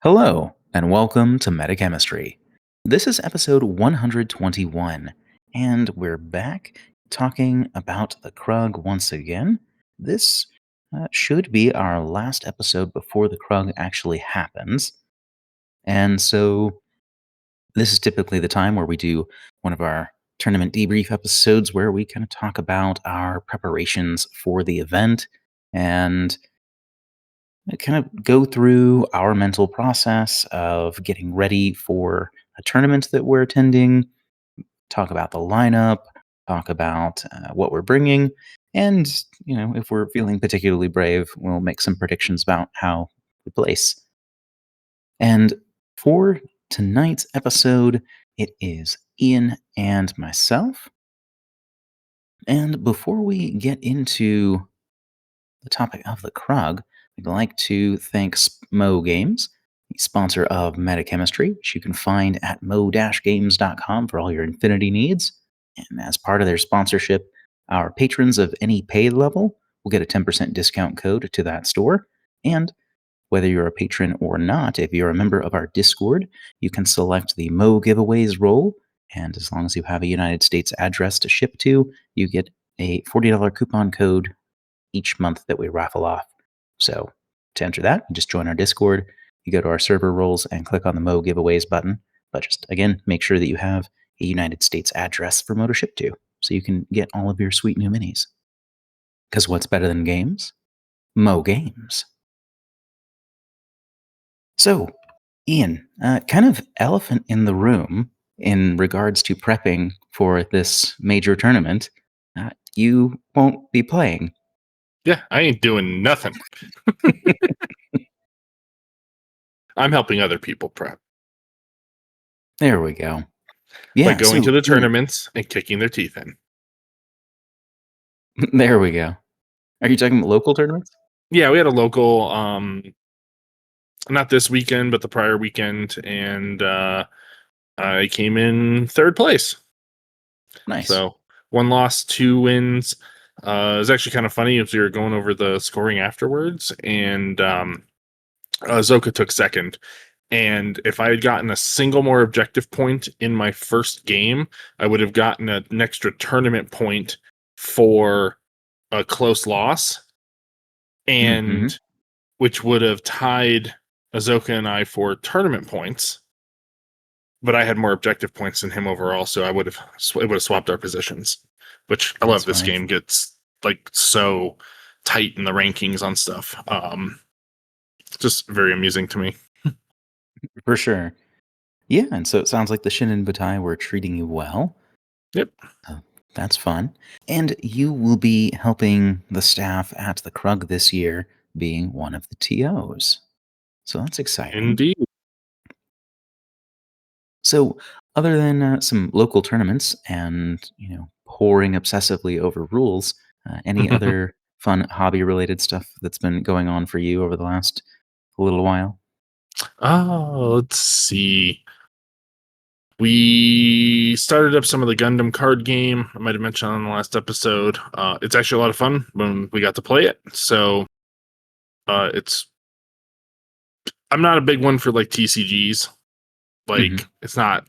Hello, and welcome to Metachemistry. This is episode 121, and we're back talking about the Krug once again. This should be our last episode before the Krug actually happens. And so, this is typically the time where we do one of our tournament debrief episodes where we kind of talk about our preparations for the event and kind of go through our mental process of getting ready for a tournament that we're attending, talk about the lineup, talk about what we're bringing, and if we're feeling particularly brave, we'll make some predictions about how we place. And for tonight's episode, it is Ian and myself. And before we get into the topic of the Krug, we'd like to thank Mo Games, the sponsor of Metachemistry, which you can find at mo-games.com for all your Infinity needs. And as part of their sponsorship, our patrons of any paid level will get a 10% discount code to that store. And whether you're a patron or not, if you're a member of our Discord, you can select the Mo Giveaways role. And as long as you have a United States address to ship to, you get a $40 coupon code each month that we raffle off. So to enter that, you just join our Discord. You go to our server roles and click on the Mo Giveaways button. But just, again, make sure that you have a United States address for Mo to ship to so you can get all of your sweet new minis. Because what's better than games? Mo Games. So, Ian, kind of elephant in the room in regards to prepping for this major tournament. You won't be playing. Yeah, I ain't doing nothing. I'm helping other people prep. There we go. Yeah, by going to the tournaments and kicking their teeth in. There we go. Are you talking about local tournaments? Yeah, we had a local, not this weekend, but the prior weekend, and I came in third place. Nice. So 1 loss, 2 wins. It was actually kind of funny as we were going over the scoring afterwards, and Zoka took second. And if I had gotten a single more objective point in my first game, I would have gotten an extra tournament point for a close loss, and which would have tied Azoka and I for tournament points. But I had more objective points than him overall, so it would have swapped our positions. Which I love. This game gets like so tight in the rankings on stuff. Just very amusing to me. For sure. Yeah, and so it sounds like the Shin and Butai were treating you well. Yep. That's fun. And you will be helping the staff at the Krug this year, being one of the TOs. So that's exciting. Indeed. So, other than some local tournaments and, poring obsessively over rules, any other fun hobby-related stuff that's been going on for you over the last little while? Oh, let's see. We started up some of the Gundam card game. I might have mentioned on the last episode. It's actually a lot of fun when we got to play it. So it's. I'm not a big one for like TCGs. Like it's not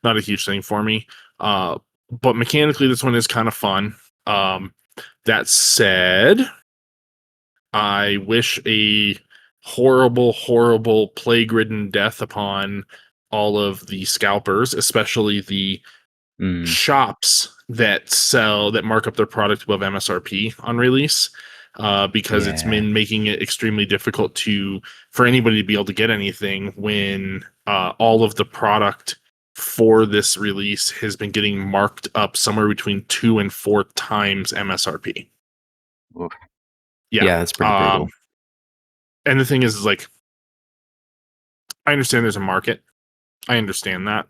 a huge thing for me. But mechanically, this one is kind of fun. That said, I wish a horrible plague-ridden death upon all of the scalpers, especially the shops that mark up their product above MSRP on release, because it's been making it extremely difficult for anybody to be able to get anything when all of the product for this release has been getting marked up somewhere between 2 and 4 times MSRP. Oof. Yeah, that's pretty brutal. And the thing is like, I understand there's a market. I understand that.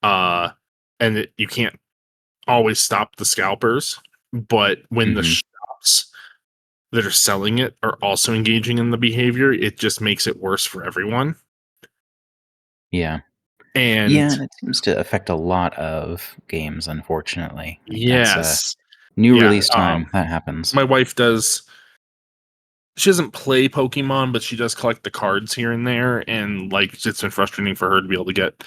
And that you can't always stop the scalpers, but when the shops that are selling it are also engaging in the behavior, it just makes it worse for everyone. Yeah. And it seems to affect a lot of games, unfortunately. Yes. New release time, that happens. My wife does she doesn't play Pokemon, but she does collect the cards here and there. And like, it's been frustrating for her to be able to get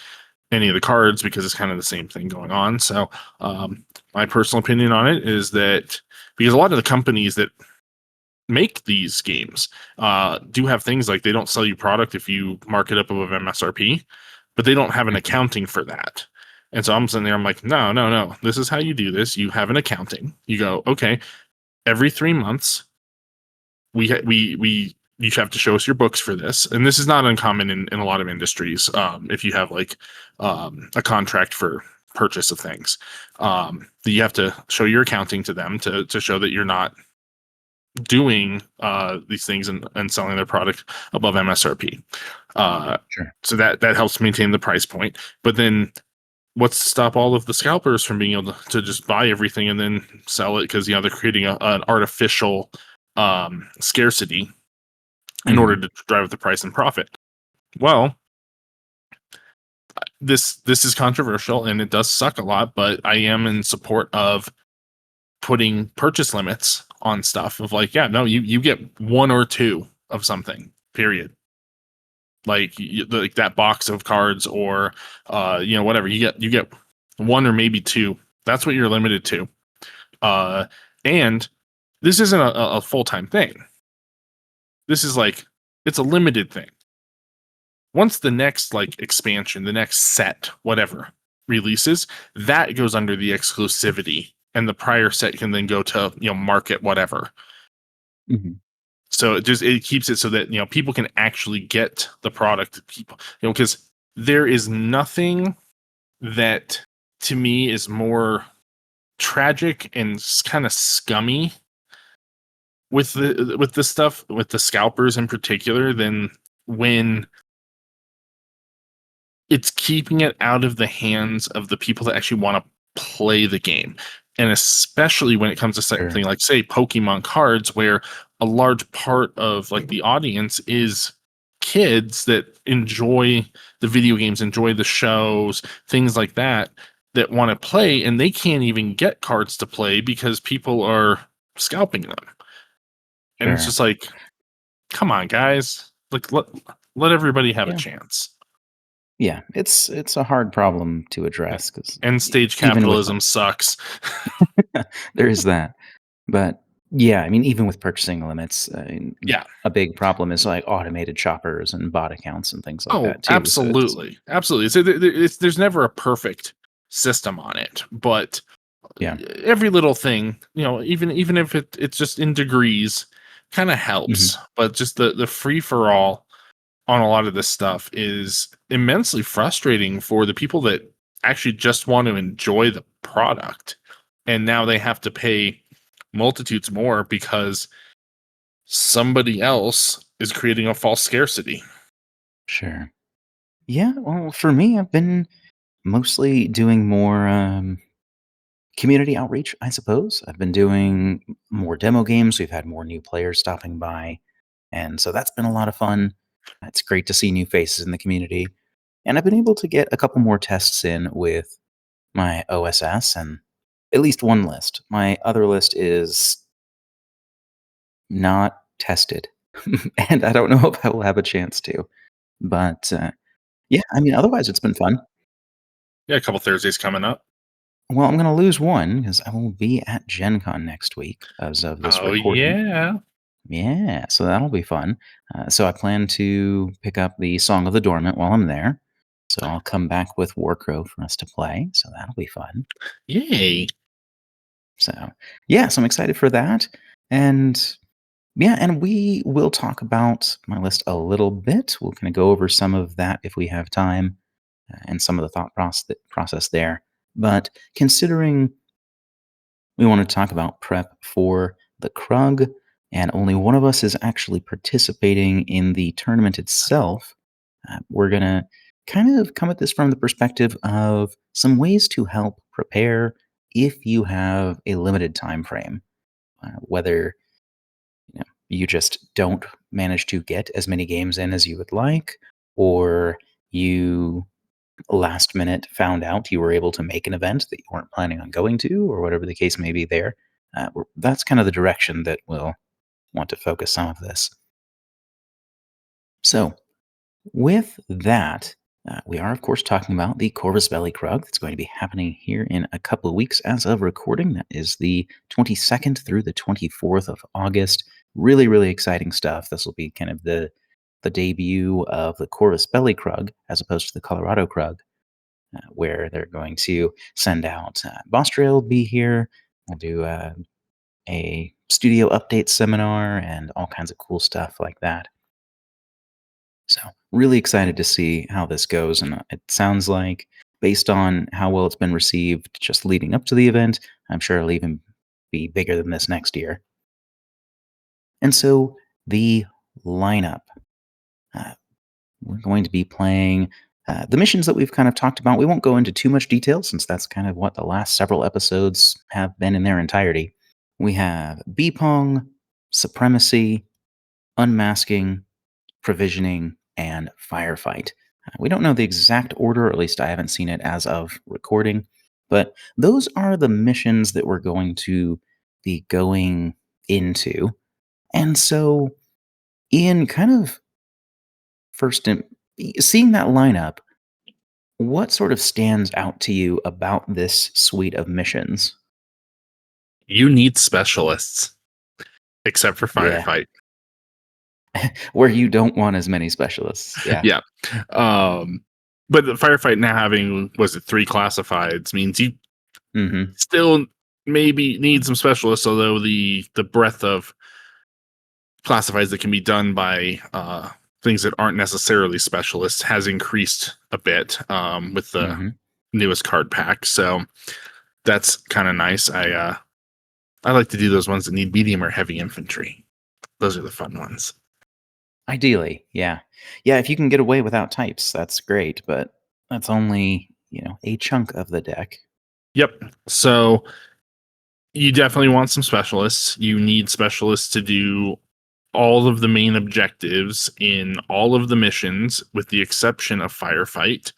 any of the cards because it's kind of the same thing going on. So, my personal opinion on it is that because a lot of the companies that make these games do have things like they don't sell you product if you mark it up above MSRP, but they don't have an Mhm. accounting for that. And so I'm sitting there, I'm like, no, no, no. This is how you do this. You have an accounting. You go, okay, every 3 months, we you have to show us your books for this. And this is not uncommon in a lot of industries. If you have like a contract for purchase of things, you have to show your accounting to them to show that you're not doing these things and selling their product above MSRP. Uh, Sure. so that helps maintain the price point. But then what's to stop all of the scalpers from being able to just buy everything and then sell it because they're creating an artificial scarcity in order Mhm. to drive up the price and profit. Well, this is controversial and it does suck a lot, but I am in support of putting purchase limits on stuff of like, yeah, no, you get one or two of something, period. Like like that box of cards or whatever you get one or maybe two. That's what you're limited to. Uh, and this isn't a full time thing. This is like it's a limited thing. Once the next like expansion, the next set, whatever releases, that goes under the exclusivity, and the prior set can then go to market whatever. Mhm. So it keeps it so that people can actually get the product. People, because there is nothing that to me is more tragic and kind of scummy with the stuff with the scalpers in particular than when it's keeping it out of the hands of the people that actually want to play the game. And especially when it comes to Sure. something like, say, Pokemon cards, where a large part of like the audience is kids that enjoy the video games, enjoy the shows, things like that, that want to play, and they can't even get cards to play because people are scalping them. And it's Sure. just like, come on, guys. Like let everybody have a Yeah. chance. Yeah. It's a hard problem to Yeah. address because End stage even with capitalism sucks. there is that. But yeah, I mean, even with purchasing limits, Yeah. a big problem is like automated shoppers and bot accounts and things like Oh, that too. So it's absolutely. Absolutely. So there's never a perfect system on it, but yeah. every little thing, even if it's just in degrees, kind of Mhm. helps. But just the free for all on a lot of this stuff is immensely frustrating for the people that actually just want to enjoy the product. And now they have to pay multitudes more because somebody else is creating a false scarcity. Sure. Yeah. Well, for me, I've been mostly doing more community outreach, I suppose. I've been doing more demo games. We've had more new players stopping by. And so that's been a lot of fun. It's great to see new faces in the community. And I've been able to get a couple more tests in with my OSS and at least one list. My other list is not tested. And I don't know if I will have a chance to. But yeah, I mean, otherwise, it's been fun. Yeah, a couple Thursdays coming up. Well, I'm going to lose one because I will be at Gen Con next week as of this Oh recording. yeah. Yeah, so that'll be fun. So I plan to pick up the Song of the Dormant while I'm there. So I'll come back with Warcrow for us to play. So that'll be fun. Yay. So yeah, so I'm excited for that. And yeah, and we will talk about my list a little bit. We'll kind of go over some of that if we have time and some of the process there. But considering we want to talk about prep for the Krug, and only one of us is actually participating in the tournament itself. We're going to kind of come at this from the perspective of some ways to help prepare if you have a limited time frame, whether you just don't manage to get as many games in as you would like, or you last minute found out you were able to make an event that you weren't planning on going to, or whatever the case may be there. That's kind of the direction that we'll want to focus some of this. So, with that, we are, of course, talking about the Corvus Belli Krug that's going to be happening here in a couple of weeks as of recording. That is the 22nd through the 24th of August. Really, really exciting stuff. This will be kind of the debut of the Corvus Belli Krug as opposed to the Colorado Krug, where they're going to send out Bostrail will be here. We'll do a studio update seminar and all kinds of cool stuff like that. So, really excited to see how this goes. And it sounds like, based on how well it's been received just leading up to the event, I'm sure it'll even be bigger than this next year. And so, the lineup. Uh, we're going to be playing the missions that we've kind of talked about. We won't go into too much detail since that's kind of what the last several episodes have been in their entirety. We have Pong, Supremacy, Unmasking, Provisioning, and Firefight. We don't know the exact order, or at least I haven't seen it as of recording, but those are the missions that we're going to be going into. And so, Ian, kind of first, seeing that lineup, what sort of stands out to you about this suite of missions? You need specialists, except for Yeah, firefight. where you don't want as many specialists. Yeah. Yeah. Um, but the firefight now having, was it 3 classifieds means you Hmm. still maybe need some specialists, although the breadth of classifieds that can be done by things that aren't necessarily specialists has increased a bit with the Hmm. newest card pack. So that's kind of nice. I like to do those ones that need medium or heavy infantry. Those are the fun ones. Ideally, yeah. Yeah, if you can get away without types, that's great, but that's only, a chunk of the deck. Yep. So you definitely want some specialists. You need specialists to do all of the main objectives in all of the missions, with the exception of firefight.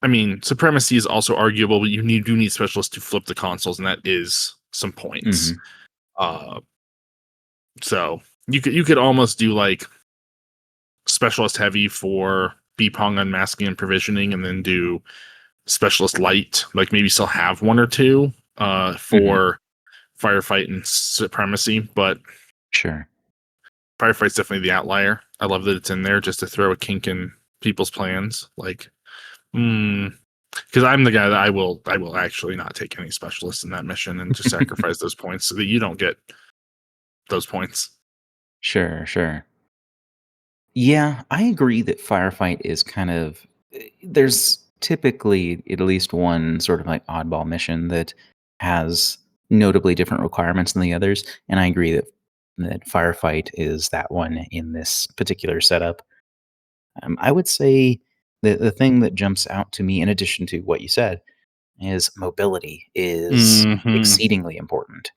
I mean, supremacy is also arguable, but do need specialists to flip the consoles, and that is some points. Mhm. Uh, so you could almost do like specialist heavy for Pong unmasking and provisioning, and then do specialist light, like maybe still have one or two Mhm. for firefight and supremacy, but Sure. firefight's definitely the outlier. I love that it's in there just to throw a kink in people's plans. Like, because I'm the guy that I will actually not take any specialists in that mission and just sacrifice those points so that you don't get those points. Sure, sure. Yeah, I agree that firefight is kind of there's typically at least one sort of like oddball mission that has notably different requirements than the others, and I agree that firefight is that one in this particular setup. I would say the thing that jumps out to me, in addition to what you said, is mobility is Hmm. exceedingly important.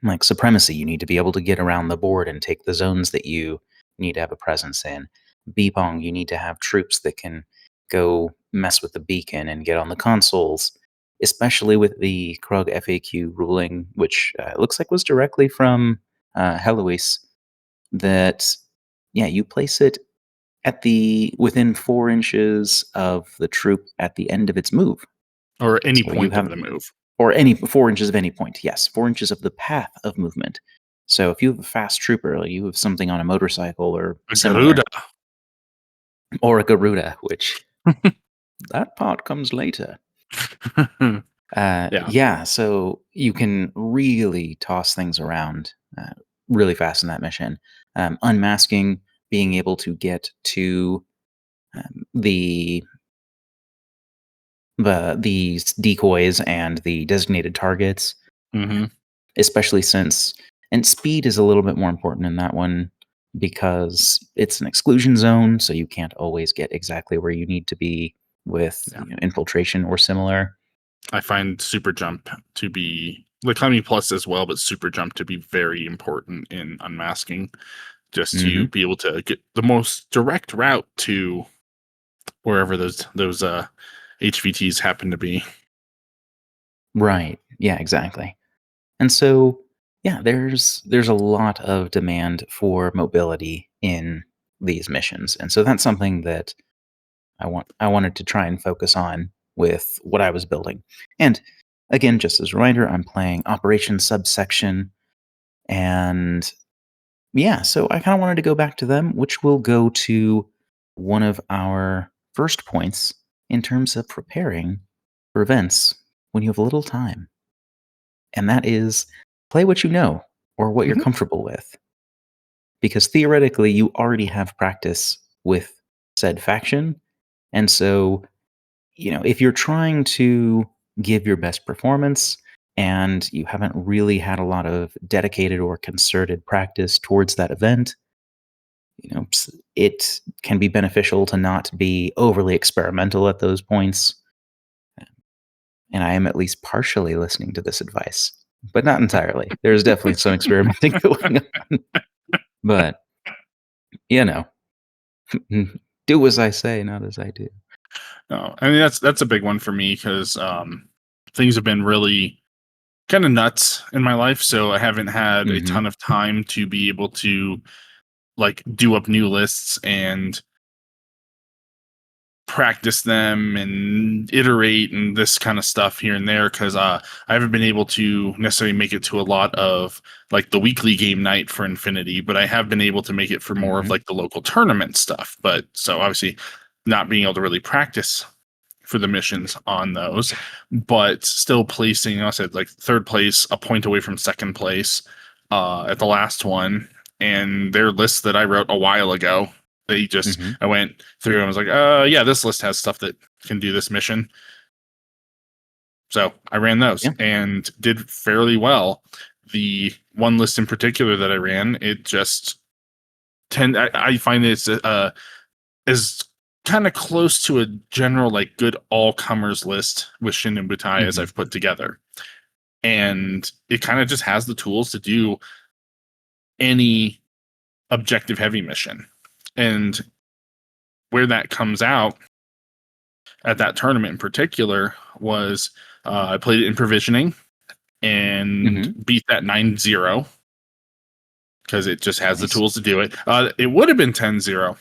Like supremacy, you need to be able to get around the board and take the zones that you need to have a presence in. Bpong, you need to have troops that can go mess with the beacon and get on the consoles, especially with the Krug FAQ ruling, which looks like was directly from Heloise, that, yeah, you place it at the within 4 inches of the troop at the end of its move. Or any So you point of have the move. or any 4 inches of any point. Yes, 4 inches of the path of movement. So if you have a fast trooper, like you have something on a motorcycle or A similar, Garuda. or a Garuda, which that part comes later. Yeah. Yeah, so you can really toss things around really fast in that mission. Unmasking, being able to get to the these decoys and the designated targets, Hmm. especially since and speed is a little bit more important in that one because it's an exclusion zone, so you can't always get exactly where you need to be with Yeah. infiltration or similar. I find super jump to be like Economy Plus as well, but super jump to be very important in unmasking, just to Hmm. be able to get the most direct route to wherever those HVTs happen to be. Right. Yeah, exactly. And so yeah, there's a lot of demand for mobility in these missions, and so that's something that I wanted to try and focus on with what I was building. And again, just as a reminder, I'm playing Operation Subsection, and yeah, so I kind of wanted to go back to them, which will go to one of our first points in terms of preparing for events when you have little time, and that is play what you know or what you're Mhm. comfortable with, because theoretically you already have practice with said faction, and so if you're trying to give your best performance and you haven't really had a lot of dedicated or concerted practice towards that event, it can be beneficial to not be overly experimental at those points. And I am at least partially listening to this advice, but not entirely. There's definitely some experimenting going on. But, you know, do as I say, not as I do. No, I mean that's a big one for me because things have been really kind of nuts in my life, so I haven't had a Hmm. ton of time to be able to like do up new lists and practice them and iterate and this kind of stuff here and there because I haven't been able to necessarily make it to a lot of like the weekly game night for Infinity, but I have been able to make it for more of Hmm. like the local tournament stuff. But so obviously not being able to really practice for the missions on those, but still placing, I said like third place, a point away from second place at the last one. And their list that I wrote a while ago, Hmm. I went through and I was like, yeah, this list has stuff that can do this mission. So I ran those Yeah. and did fairly well. The one list in particular that I ran, it just I find it's is kind of close to a general like good all comers list with Shin and Butai as Hmm. I've put together. And it kind of just has the tools to do any objective heavy mission. And where that comes out at that tournament in particular was I played it in provisioning and Hmm. beat that 9-0 because it just has the Nice. tools to do it. It would have been 10-0,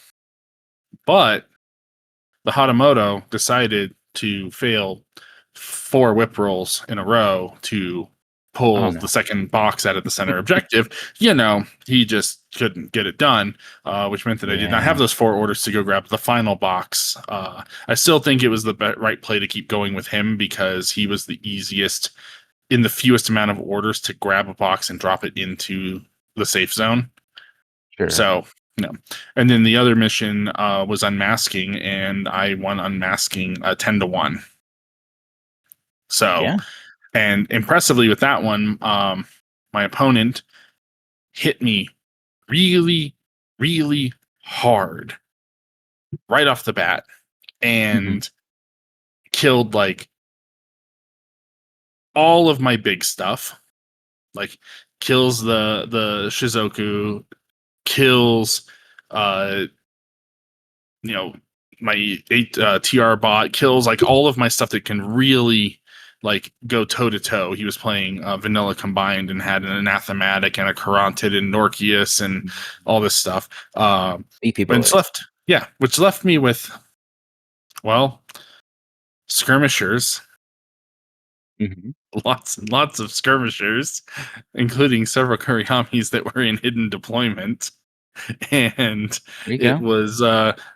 but the Hatamoto decided to fail 4 whip rolls in a row to Oh pull the no. second box out of the center objective. He just couldn't get it done, which meant that I did not have Yeah. those 4 orders to go grab the final box. I still think it was the right play to keep going with him because he was the easiest in the fewest amount of orders to grab a box and drop it into the safe zone. Sure. So, no. And then the other mission was unmasking, and I won unmasking 10-1. So, Yeah. and impressively with that one, my opponent hit me really, really hard right off the bat Hmm. and killed like all of my big stuff. Like kills the Shizoku, kills uh you know my 8 TR bot, kills like all of my stuff that can really like go toe to toe. He was playing vanilla combined and had an anathematic and a Caronted and Norkius and all this stuff. BP Which boys. left me with, well, skirmishers, Hmm. lots and lots of skirmishers, including several Kuriamis that were in hidden deployment. And There you it go. was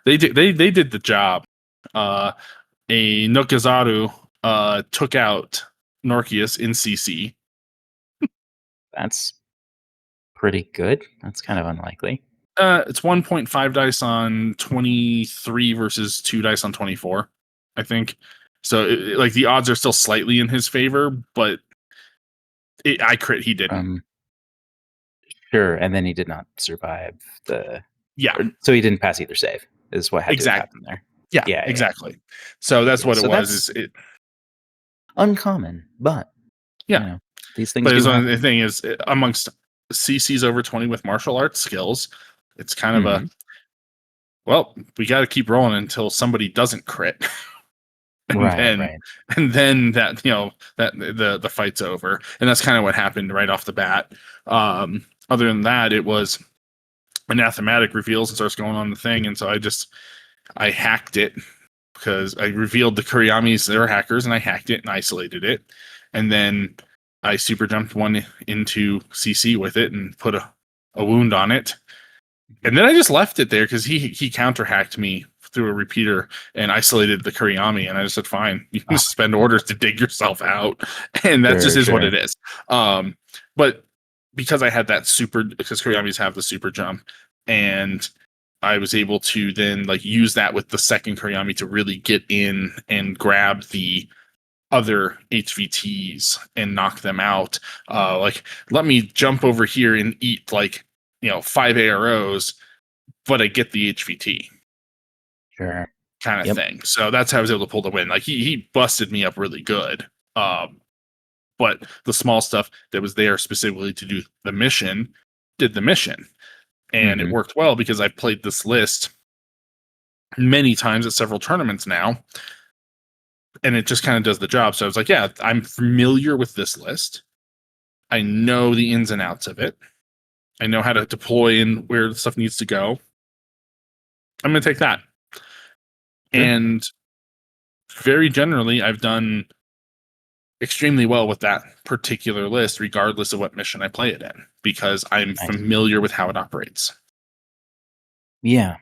they did the job. Uh, a Nokazaru took out Norkius in CC. That's pretty good. That's kind of unlikely. It's 1.5 dice on 23 versus 2 dice on 24, I think. So like the odds are still slightly in his favor, but I crit, he didn't. Um, sure. And then he did not survive Yeah, so he didn't pass either save, is what had to have exact. happened there. Yeah, Yeah, yeah, exactly. So that's yeah. what it So was. that's uncommon, but Yeah, these things but do the happen. thing is, amongst CCs over 20 with martial arts skills, it's kind of a, Hmm. well, we got to keep rolling until somebody doesn't crit. and Right, then right. that that the fight's over. And that's kind of what happened right off the bat. Other than that, it was anathematic reveals and starts going on the thing, and so I hacked it because I revealed the Kuriamis, they were hackers, and I hacked it and isolated it. And then I super jumped one into CC with it and put a wound on it. And then I just left it there because he counter hacked me through a repeater and isolated the Kuriami. And I just said, fine, you can Oh, suspend orders to dig yourself out. And that just sure, is what sure. it is. But because I had that super, because Kuriamis have the super jump, and I was able to then like use that with the second Kuriami to really get in and grab the other HVTs and knock them out. Like, let me jump over here and eat like 5 AROs, but I get the HVT Sure. kind of Yep. thing. So that's how I was able to pull the win. Like he busted me up really good. But the small stuff that was there specifically to do the mission did the mission. And it Mhm. worked well because I've played this list many times at several tournaments now, and it just kind of does the job. So I was like, yeah, I'm familiar with this list. I know the ins and outs of it. I know how to deploy and where the stuff needs to go. I'm going to take that. Sure. And very generally, I've done extremely well with that particular list, regardless of what mission I play it in, because I'm Nice. familiar with how it operates. Yeah.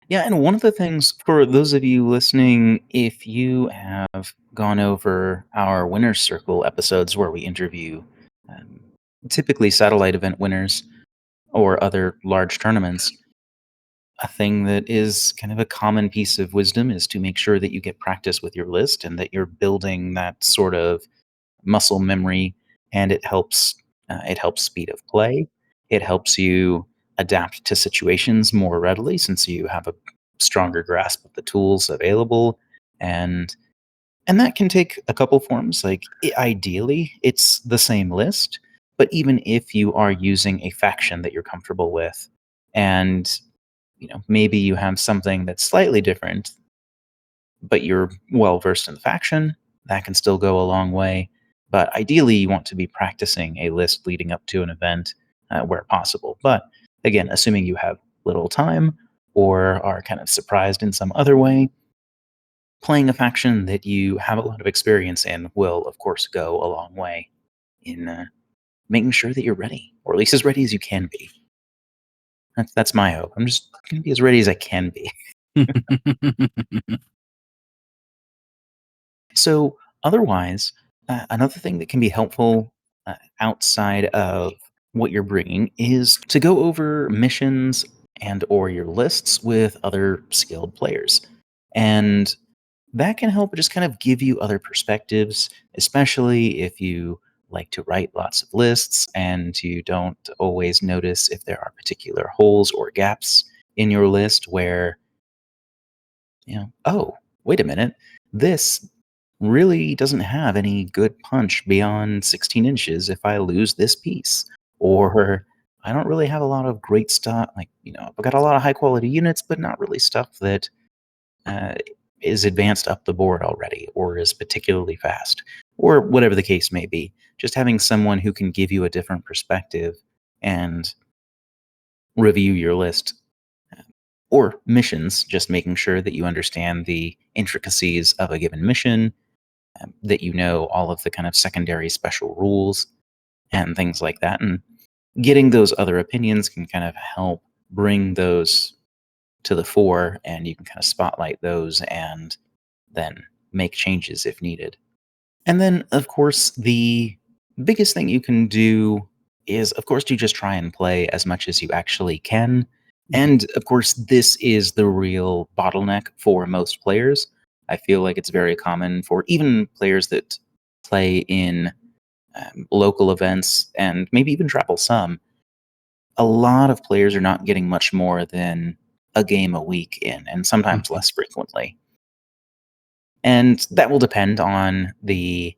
Yeah, and one of the things for those of you listening, if you have gone over our Winner's Circle episodes where we interview um, typically satellite event winners or other large tournaments, a thing that is kind of a common piece of wisdom is to make sure that you get practice with your list and that you're building that sort of muscle memory, and it helps speed of play. It helps you adapt to situations more readily since you have a stronger grasp of the tools available, and that can take a couple forms. Like ideally, it's the same list, but even if you are using a faction that you're comfortable with, and maybe you have something that's slightly different, but you're well versed in the faction, that can still go a long way. But ideally, you want to be practicing a list leading up to an event where possible. But again, assuming you have little time or are kind of surprised in some other way, playing a faction that you have a lot of experience in will, of course, go a long way in making sure that you're ready, or at least as ready as you can be. That's my hope. I'm just going to be as ready as I can be. So, otherwise, another thing that can be helpful outside of what you're bringing is to go over missions and or your lists with other skilled players. And that can help just kind of give you other perspectives, especially if you like to write lots of lists and you don't always notice if there are particular holes or gaps in your list where oh, wait a minute, this really doesn't have any good punch beyond 16 inches if I lose this piece. Or I don't really have a lot of great stuff. Like, I've got a lot of high quality units, but not really stuff that uh, is advanced up the board already or is particularly fast, or whatever the case may be. Just having someone who can give you a different perspective and review your list or missions, just making sure that you understand the intricacies of a given mission, that you know all of the kind of secondary special rules and things like that. And getting those other opinions can kind of help bring those to the fore, and you can kind of spotlight those and then make changes if needed. And then, of course, the biggest thing you can do is, of course, to just try and play as much as you actually can. And of course, this is the real bottleneck for most players. I feel like it's very common for even players that play in local events and maybe even travel some. A lot of players are not getting much more than a game a week in, and sometimes Mhm. less frequently. And that will depend on the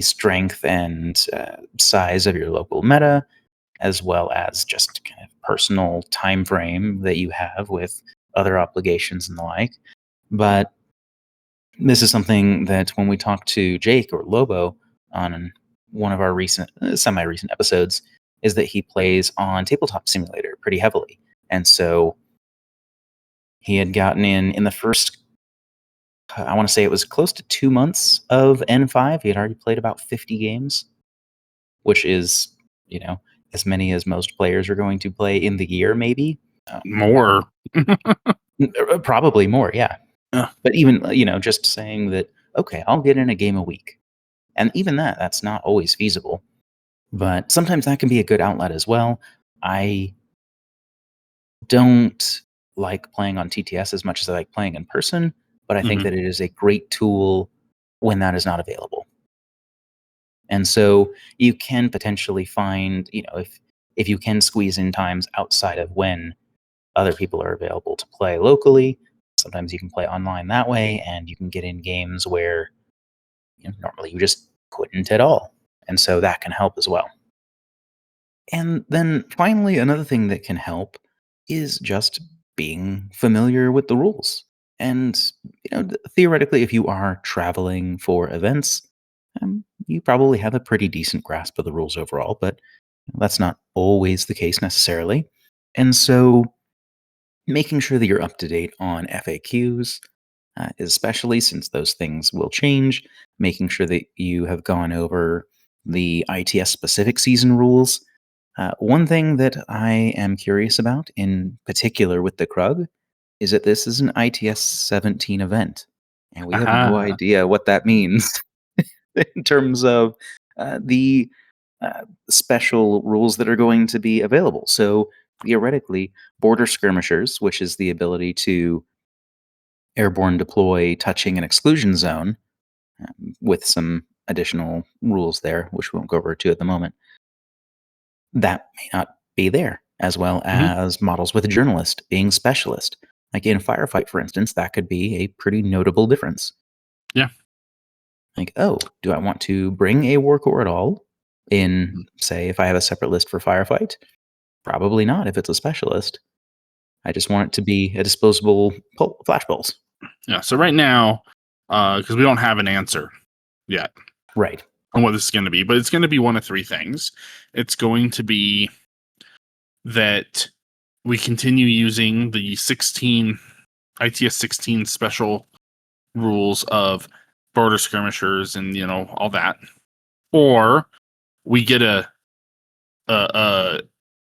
strength and size of your local meta, as well as just kind of personal time frame that you have with other obligations and the like. But This is something that when we talked to Jake or Lobo on one of our recent, semi-recent episodes, is that he plays on Tabletop Simulator pretty heavily, and so he had gotten in the first. I want to say it was close to 2 months of N5. He had already played about 50 games, which is, you know, as many as most players are going to play in the year, maybe. More. Probably more, yeah. Yeah. But even, just saying that, okay, I'll get in a game a week. And even that's not always feasible. But sometimes that can be a good outlet as well. I don't like playing on TTS as much as I like playing in person, but I think Mhm. that it is a great tool when that is not available. And so you can potentially find, if you can squeeze in times outside of when other people are available to play locally, sometimes you can play online that way and you can get in games where normally you just couldn't at all. And so that can help as well. And then finally, another thing that can help is just being familiar with the rules. And, theoretically, if you are traveling for events, you probably have a pretty decent grasp of the rules overall, but that's not always the case necessarily. And so making sure that you're up to date on FAQs, especially since those things will change, making sure that you have gone over the ITS specific season rules. One thing that I am curious about, in particular with the Krug, is that this is an ITS 17 event, and we have no Aha. idea what that means in terms of the special rules that are going to be available. So, theoretically, border skirmishers, which is the ability to airborne deploy touching an exclusion zone, with some additional rules there, which we won't go over to at the moment, that may not be there, as well Mhm. as models with a journalist being specialist. Like in Firefight, for instance, that could be a pretty notable difference. Yeah. Like, oh, do I want to bring a war core at all? In, Mhm. say, if I have a separate list for Firefight? Probably not if it's a specialist. I just want it to be a disposable flash pulse. Yeah. So right now, because we don't have an answer yet Right. on what this is going to be, but it's going to be one of three things. It's going to be that we continue using the 16 ITS 16 special rules of border skirmishers and all that, or we get a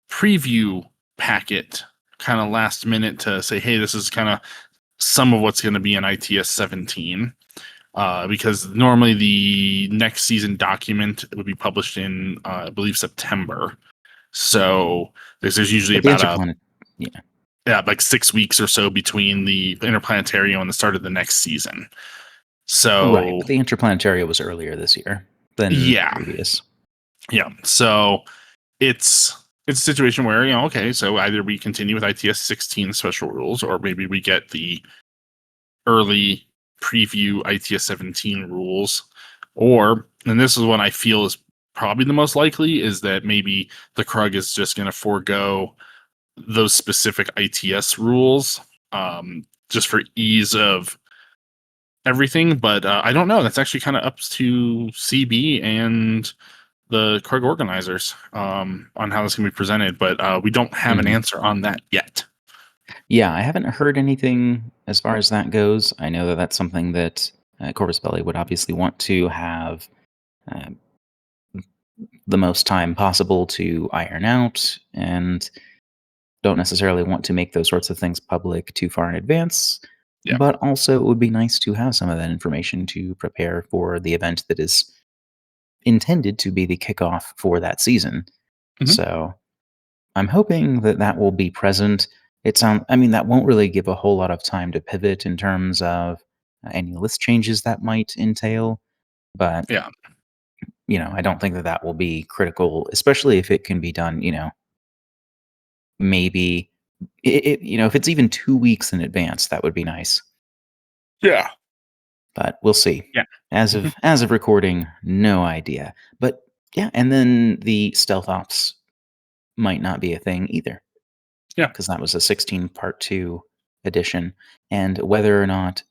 preview packet kind of last minute to say, hey, this is kind of some of what's going to be in ITS 17. Because normally the next season document would be published in, I believe, September. So there's usually But the about a interplanet, yeah, yeah, like 6 weeks or so between the interplanetarium and the start of the next season. right. So But the interplanetaria was earlier this year than yeah, previous. yeah. So it's a situation where okay, so either we continue with ITS 16 special rules, or maybe we get the early preview ITS 17 rules, or and this is what I feel is probably the most likely is that maybe the Krug is just going to forego those specific ITS rules, just for ease of everything. But I don't know. That's actually kind of up to CB and the Krug organizers, on how this can be presented. But we don't have an Mhm. answer on that yet. Yeah, I haven't heard anything as far as that goes. I know that that's something that Corvus Belli would obviously want to have uh, the most time possible to iron out, and don't necessarily want to make those sorts of things public too far in advance. Yeah. But also, it would be nice to have some of that information to prepare for the event that is intended to be the kickoff for that season. Hmm. So I'm hoping that that will be present. I mean, that won't really give a whole lot of time to pivot in terms of any list changes that might entail, but Yeah. I don't think that that will be critical, especially if it can be done. Maybe if it's even 2 weeks in advance, that would be nice. Yeah. But we'll see. Yeah. As Hmm. of recording, no idea. But yeah, and then the stealth ops might not be a thing either, Yeah. because that was a 16 part 2 edition, and whether or not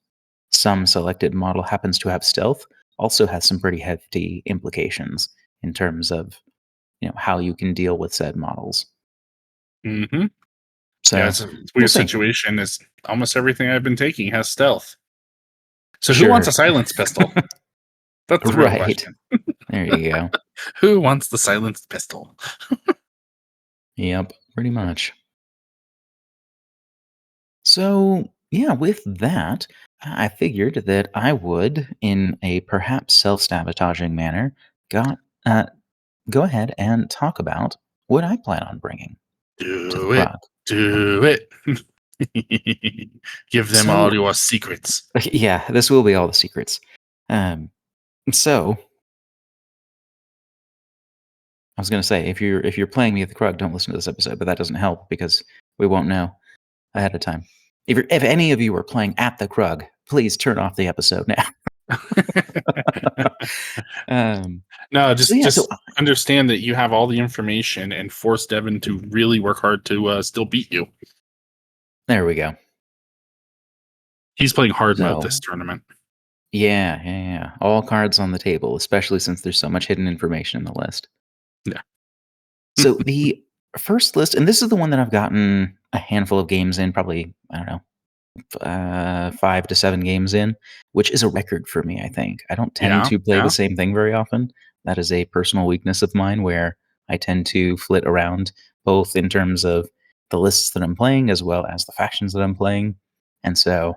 some selected model happens to have stealth also has some pretty hefty implications in terms of how you can deal with said models. Mm-hmm. Yeah, So it's a we'll weird see. situation. Is almost everything I've been taking has stealth. So who wants Sure. a silenced pistol? That's the real Right. question. There you go. Who wants the silenced pistol? Yep, pretty much. So, yeah, with that, I figured that I would, in a perhaps self sabotaging manner, got, uh, go ahead and talk about what I plan on bringing to the Do it. Krug. Do it. Give them all So, your secrets. yeah, this will be all the secrets. Um, so, I was going to say, if you're playing me at the Krug, don't listen to this episode, but that doesn't help because we won't know ahead of time. If any of you are playing at the Krug, please turn off the episode now. um, No, so just yeah, so just understand that you have all the information and force Devin to really work hard to still beat you. there we go. He's playing hard mode this So tournament. yeah. All cards on the table, especially since there's so much hidden information in the list. Yeah. So the first list, and this is the one that I've gotten a handful of games in, probably, I don't know, 5 to 7 games in, which is a record for me, I think. I don't tend Yeah. to play the Yeah. same thing very often. That is a personal weakness of mine where I tend to flit around both in terms of the lists that I'm playing as well as the factions that I'm playing. And so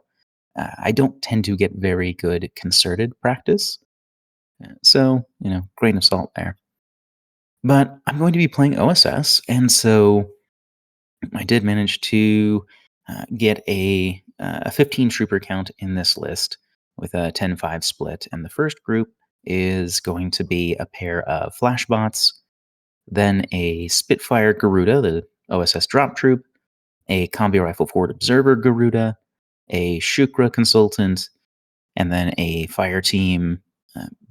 I don't tend to get very good concerted practice. So, grain of salt there. But I'm going to be playing OSS, and so I did manage to get a 15 trooper count in this list with a 10-5 split. And the first group is going to be a pair of flashbots, then a Spitfire Garuda, the OSS drop troop, a combi rifle forward observer Garuda, a Shukra consultant, and then a fire team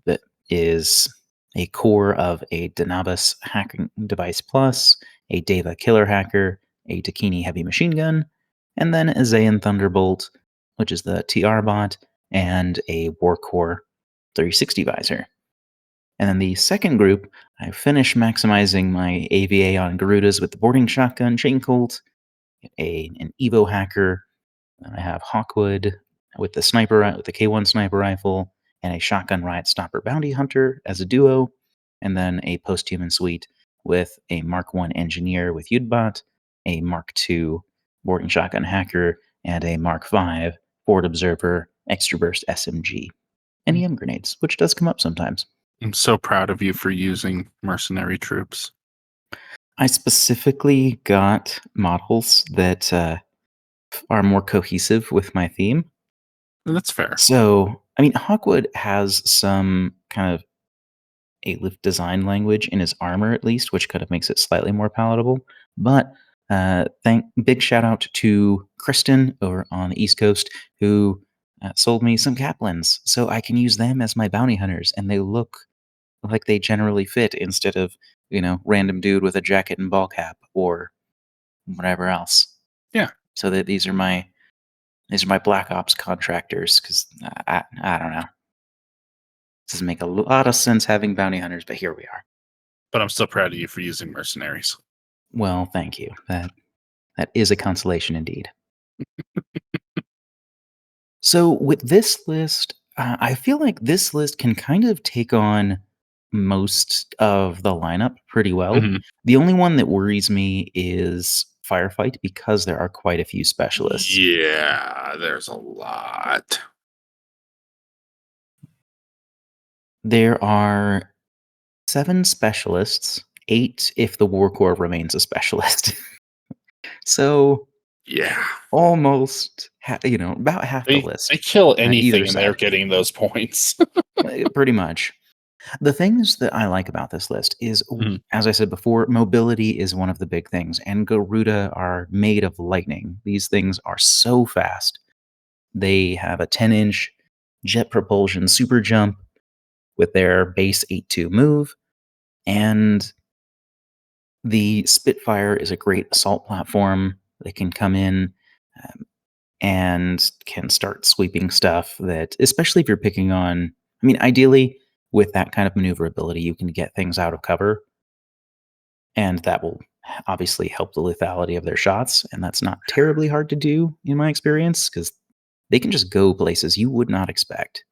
that is a core of a Denabus hacking device plus, a Deva killer hacker, a Takini heavy machine gun, and then a Zayan Thunderbolt, which is the TR bot, and a Warcore 360 visor. And then the second group, I finished maximizing my AVA on Garudas with the boarding shotgun, Chain Colt, an Evo hacker, and I have Hawkwood with the K1 sniper rifle, and a shotgun riot stopper bounty hunter as a duo, and then a post-human suite with a Mark 1 engineer with Udbot, a Mark 2 boarding shotgun hacker, and a Mark 5 forward observer extra burst SMG. And EM grenades, which does come up sometimes. I'm so proud of you for using mercenary troops. I specifically got models that are more cohesive with my theme. And that's fair. So, I mean, Hawkwood has some kind of a lift design language in his armor, at least, which kind of makes it slightly more palatable. But thank big shout out to Kristen over on the East Coast who sold me some Kaplans, so I can use them as my bounty hunters, and they look like they generally fit instead of random dude with a jacket and ball cap or whatever else. Yeah. So that these are my Black Ops contractors because I don't know. Doesn't make a lot of sense having bounty hunters, but here we are. But I'm still proud of you for using mercenaries. Well, thank you. That is a consolation indeed. So with this list, I feel like this list can kind of take on most of the lineup pretty well. Mhm. The only one that worries me is Firefight because there are quite a few specialists. Yeah, there's a lot. There are 7 specialists, 8 if the War Corps remains a specialist. So Yeah. almost, about half the They list, kill either anything and they're side, getting those points. pretty much. The things that I like about this list is, Mhm. as I said before, mobility is one of the big things, and Garuda are made of lightning. These things are so fast. They have a 10-inch jet propulsion super jump with their base 8-2 move, and the Spitfire is a great assault platform. They can come in um, and can start sweeping stuff that, especially if you're picking on, I mean, ideally, with that kind of maneuverability, you can get things out of cover, and that will obviously help the lethality of their shots. And that's not terribly hard to do in my experience because they can just go places you would not expect.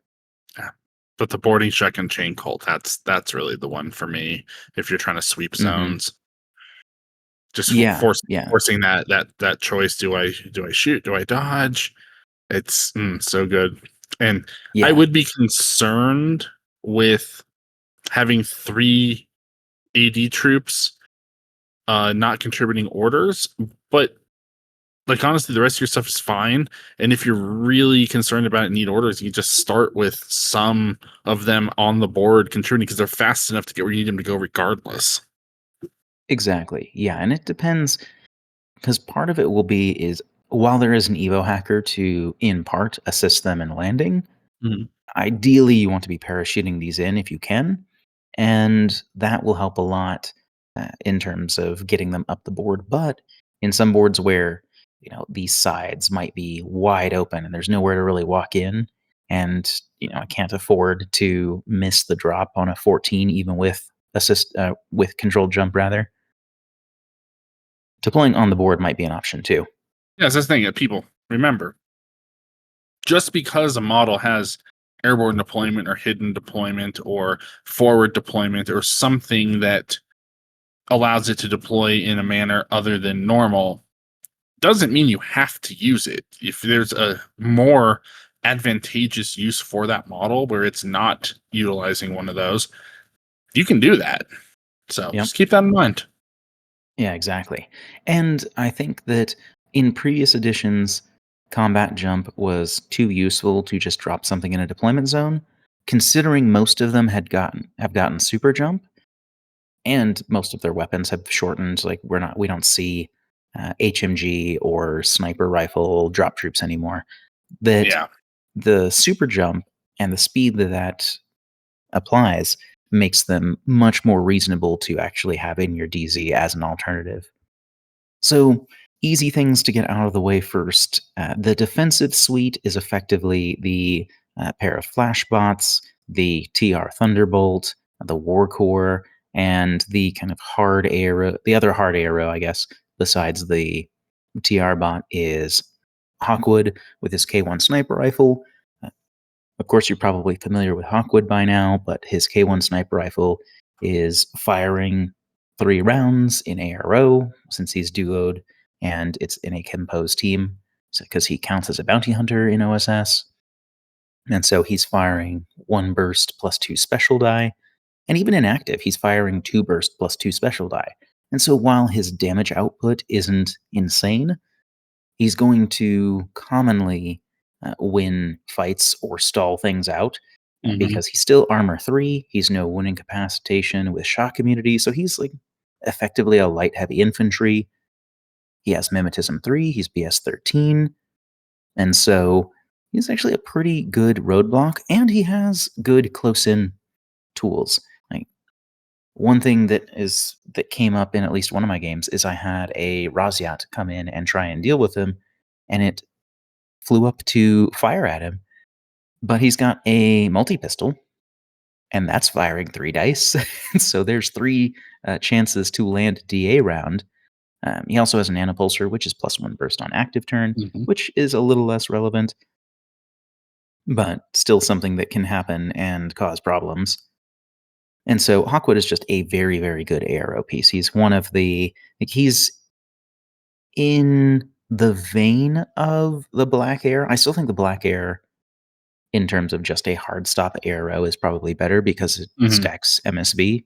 Yeah. But the boarding check and chain colt, that's really the one for me if you're trying to sweep Hmm. zones. Just Yeah, yeah, forcing that choice. Do I shoot? Do I dodge? It's so good. And I yeah. would be concerned with having 3 AD troops not contributing orders, but like honestly, the rest of your stuff is fine. And if you're really concerned about it and need orders, you just start with some of them on the board contributing because they're fast enough to get where you need them to go regardless. Exactly. Yeah, and it depends because part of it will be is while there is an Evo hacker to in part assist them in landing, Mhm. ideally you want to be parachuting these in if you can, and that will help a lot in terms of getting them up the board. But in some boards where these sides might be wide open and there's nowhere to really walk in, and I can't afford to miss the drop on a 14 even with controlled jump rather. Deploying on the board might be an option too. Yeah, that's the thing. People remember, just because a model has airborne deployment or hidden deployment or forward deployment or something that allows it to deploy in a manner other than normal doesn't mean you have to use it. If there's a more advantageous use for that model where it's not utilizing one of those, you can do that. So Yep. just keep that in mind. Yeah, exactly. And I think that in previous editions, combat jump was too useful to just drop something in a deployment zone. Considering most of them have gotten super jump, and most of their weapons have shortened. Like we don't see HMG or sniper rifle drop troops anymore. That Yeah. the super jump and the speed that applies makes them much more reasonable to actually have in your DZ as an alternative. So, easy things to get out of the way first. The defensive suite is effectively the pair of flashbots, the TR Thunderbolt, the War Core, and the kind of hard arrow. The other hard arrow, I guess, besides the TR bot, is Hawkwood with his K1 sniper rifle. Of course, you're probably familiar with Hawkwood by now, but his K1 sniper rifle is firing 3 rounds in ARO since he's duoed and it's in a composed team because he counts as a bounty hunter in OSS. And so he's firing 1 burst plus 2 special die. And even in active, he's firing 2 burst plus 2 special die. And so while his damage output isn't insane, he's going to commonly win fights or stall things out Hmm. because he's still armor 3. He's no wound incapacitation with shock immunity, so he's like effectively a light heavy infantry. He has mimetism 3. He's BS 13, and so he's actually a pretty good roadblock, and he has good close in tools. Like one thing that came up in at least one of my games is I had a Raziat come in and try and deal with him, and it flew up to fire at him, but he's got a multi pistol, and that's firing 3 dice. So there's 3 chances to land a DA round. He also has a nanopulser, which is +1 burst on active turn, Hmm. which is a little less relevant, but still something that can happen and cause problems. And so Hawkwood is just a very, very good ARO piece. He's one of the like he's in the vein of the Black Air. I still think the Black Air in terms of just a hard stop arrow is probably better because it Hmm. stacks MSV.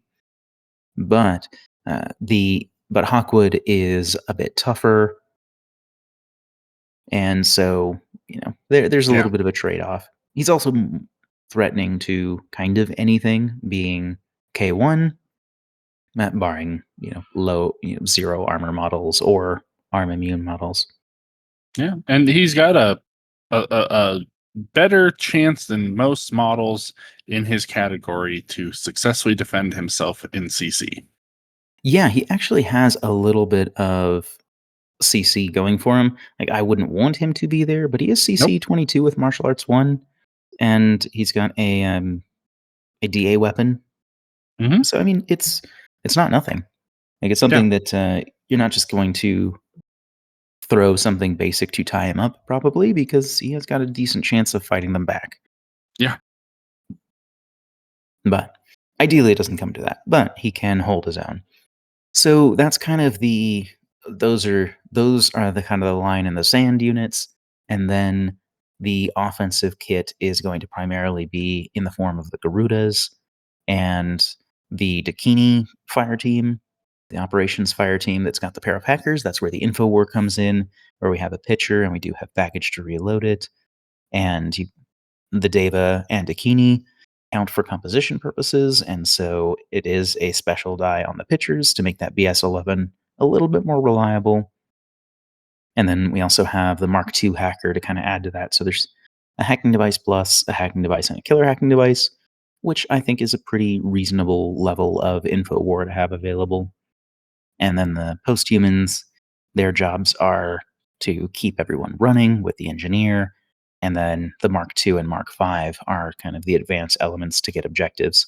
But but Hawkwood is a bit tougher, and so there's a Yeah. little bit of a trade off. He's also threatening to kind of anything, being K1, barring low 0 armor models or arm immune models. Yeah. And he's got a better chance than most models in his category to successfully defend himself in CC. Yeah, he actually has a little bit of CC going for him. Like, I wouldn't want him to be there, but he is Nope. CC 22 with martial arts 1, and he's got a DA weapon. Hmm. So I mean, it's not nothing. Like, it's Yeah. something that you're not just going to throw something basic to tie him up, probably, because he has got a decent chance of fighting them back. Yeah. But ideally, it doesn't come to that. But he can hold his own. So that's kind of the those are the kind of the line in the sand units, and then the offensive kit is going to primarily be in the form of the Garudas and the Dakini fire team, the operations fire team that's got the pair of hackers. That's where the info war comes in, where we have a pitcher and we do have baggage to reload it, and the Deva and Dakini count for composition purposes, and so it is a special die on the pitchers to make that BS11 a little bit more reliable. And then we also have the Mark II hacker to kind of add to that. So there's a hacking device plus a hacking device and a killer hacking device, which I think is a pretty reasonable level of info war to have available. And then the posthumans, their jobs are to keep everyone running with the engineer. And then the Mark II and Mark V are kind of the advanced elements to get objectives.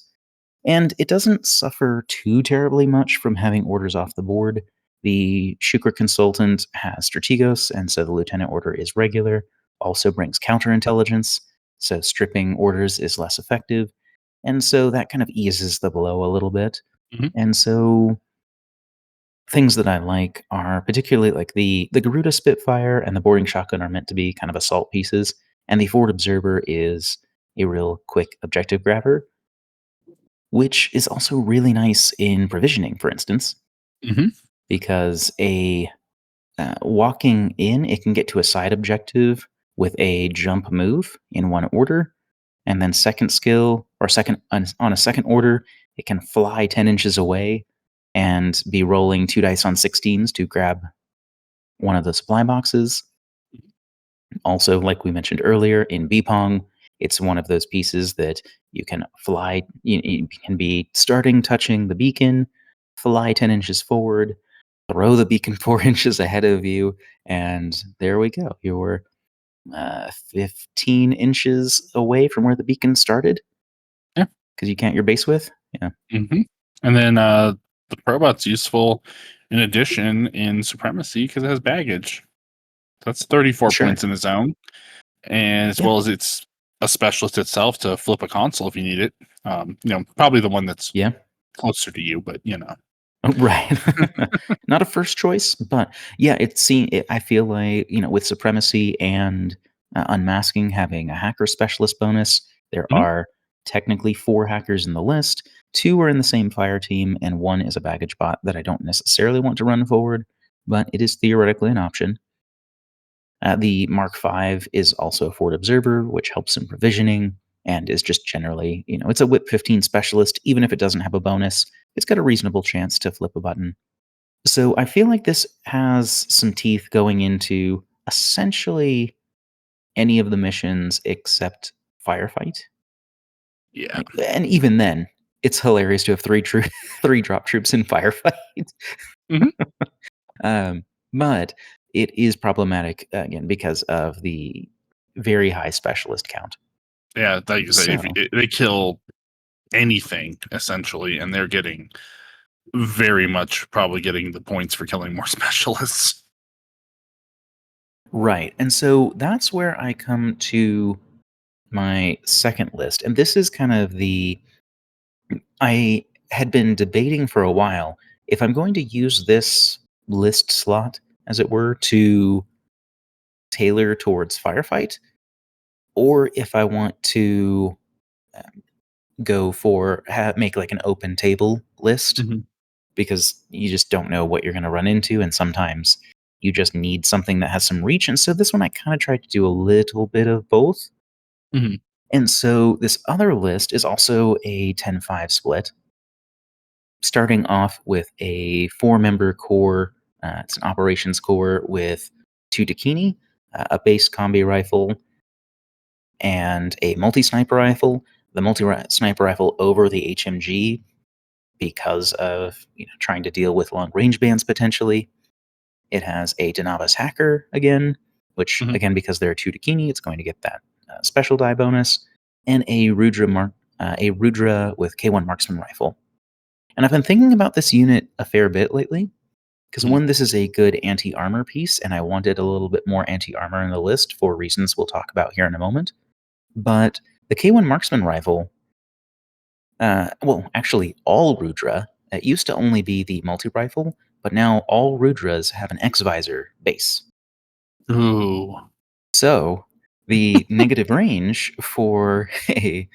And it doesn't suffer too terribly much from having orders off the board. The Shukra consultant has Strategos, and so the lieutenant order is regular, also brings counterintelligence, so stripping orders is less effective. And so that kind of eases the blow a little bit. Hmm. And so things that I like are particularly like the Garuda Spitfire and the boarding shotgun are meant to be kind of assault pieces, and the Forward Observer is a real quick objective grabber, which is also really nice in provisioning, for instance, Hmm. because a walking in, it can get to a side objective with a jump move in one order, and then second skill or second on a second order, it can fly 10 inches away and be rolling 2 dice on 16s to grab one of the supply boxes. Also, like we mentioned earlier, in Bpong, it's one of those pieces that you can fly. You can be starting touching the beacon, fly 10 inches forward, throw the beacon 4 inches ahead of you, and there we go. You're 15 inches away from where the beacon started Yeah. because you count your base width. Yeah, Hmm. And then the probot's useful in addition in supremacy because it has baggage. That's 34 sure. points in its own, and as Yeah, well as it's a specialist itself to flip a console if you need it. Probably the one that's yeah. closer to you, but you know. Oh, right. Not a first choice, but yeah, I feel like, with supremacy and unmasking having a hacker specialist bonus, there Mhm. are technically 4 hackers in the list. 2 are in the same fire team, and 1 is a baggage bot that I don't necessarily want to run forward, but it is theoretically an option. The Mark V is also a forward observer, which helps in provisioning and is just generally, it's a whip 15 specialist. Even if it doesn't have a bonus, it's got a reasonable chance to flip a button. So I feel like this has some teeth going into essentially any of the missions except firefight. Yeah. And even then, it's hilarious to have three drop troops in firefight. Mhm. um, but it is problematic again because of the very high specialist count. Yeah, like you said, if So they kill anything essentially, and they're getting very much probably getting the points for killing more specialists. right, and so that's where I come to my second list, and this is kind of the I had been debating for a while if I'm going to use this list slot, as it were, to tailor towards firefight, or if I want to go for make like an open table list Mhm. because you just don't know what you're going to run into, and sometimes you just need something that has some reach. And so this one I kind of tried to do a little bit of both. Mhm. And so this other list is also a 10-5 split, starting off with a 4-member core. It's an operations core with 2 Dakini, a base combi rifle, and a multi sniper rifle. The multi sniper rifle over the HMG because of trying to deal with long range bands potentially. It has a Denavas Hacker again, which, Mhm. again, because they're 2 Dakini, it's going to get that special die bonus, and a Rudra with K1 Marksman Rifle. And I've been thinking about this unit a fair bit lately, because Mhm. one, this is a good anti-armor piece, and I wanted a little bit more anti-armor in the list for reasons we'll talk about here in a moment. But the K1 Marksman Rifle, well, actually, all Rudra, it used to only be the multi-rifle, but now all Rudras have an X-Visor base. Ooh. So the negative range for a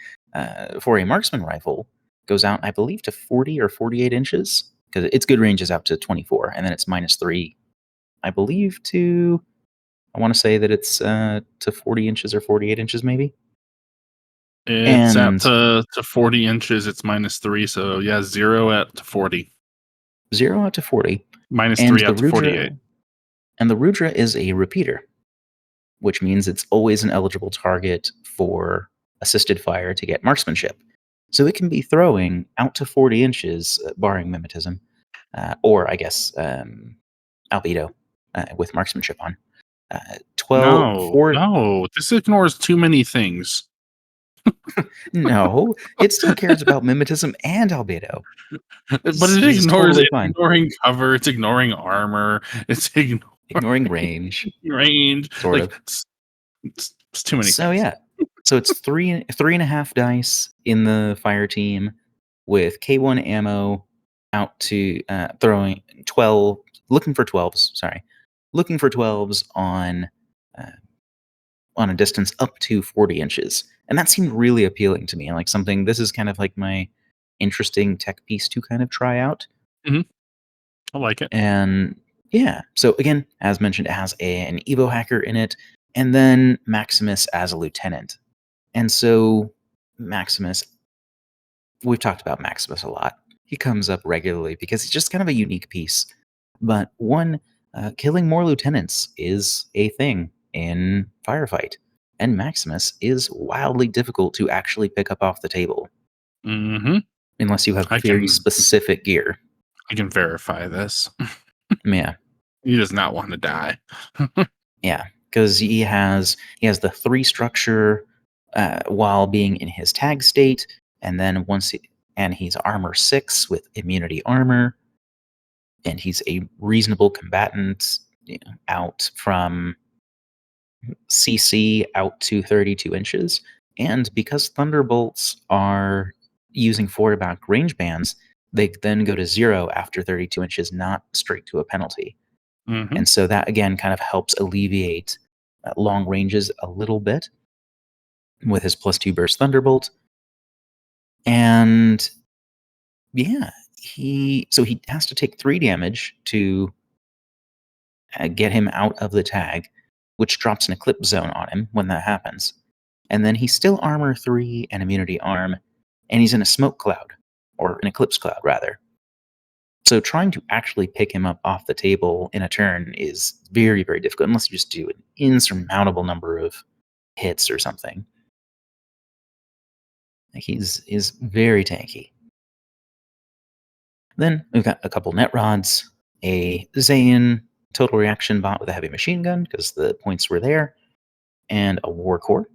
marksman rifle goes out, I believe, to 40 or 48 inches, because its good range is out to 24, and then it's -3, I believe, to I want to say that it's to 40 inches or 48 inches, maybe. It's out And to 40 inches. It's -3. So yeah, 0 out to 40. 0 out to 40. And -3 the out to 48. Rudra is a repeater, which means it's always an eligible target for assisted fire to get marksmanship. So it can be throwing out to 40 inches, barring mimetism, or I guess albedo with marksmanship on. 12, No, 4, no, this ignores too many things. no, it still cares about mimetism and albedo. But This it is ignores totally it's fine. ignoring cover, it's ignoring armor, it's ignoring Ignoring range, range. sort Like of. it's too many So things. yeah, so it's three and a half dice in the fire team with K1 ammo out to throwing 12, looking for 12s. Sorry, looking for 12s uh, on a distance up to 40 inches, and that seemed really appealing to me. Like something. This is kind of like my interesting tech piece to kind of try out. Mhm. I like it. And yeah, so again, as mentioned, it has an Evo hacker in it, and then Maximus as a lieutenant. And so Maximus, we've talked about Maximus a lot. He comes up regularly because he's just kind of a unique piece. But one, killing more lieutenants is a thing in Firefight, and Maximus is wildly difficult to actually pick up off the table Mhm. unless you have I very can specific gear. I can verify this. Yeah, He does not want to die. yeah, because he has the 3 structure while being in his tag state, and then and he's armor 6 with immunity armor, and he's a reasonable combatant, out from CC out to 32 inches. And because Thunderbolts are using forward back range bands, they then go to 0 after 32 inches, not straight to a penalty. Mhm. And so that again kind of helps alleviate long ranges a little bit with his +2 burst Thunderbolt. And yeah, he has to take 3 damage to get him out of the tag, which drops an Eclipse Zone on him when that happens. And then he's still armor 3 and immunity arm, and he's in a smoke cloud, or an eclipse cloud, rather. So trying to actually pick him up off the table in a turn is very, very difficult, unless you just do an insurmountable number of hits or something. Like he's very tanky. Then we've got a couple net rods, a Zayn total reaction bot with a heavy machine gun, because the points were there, and a war core.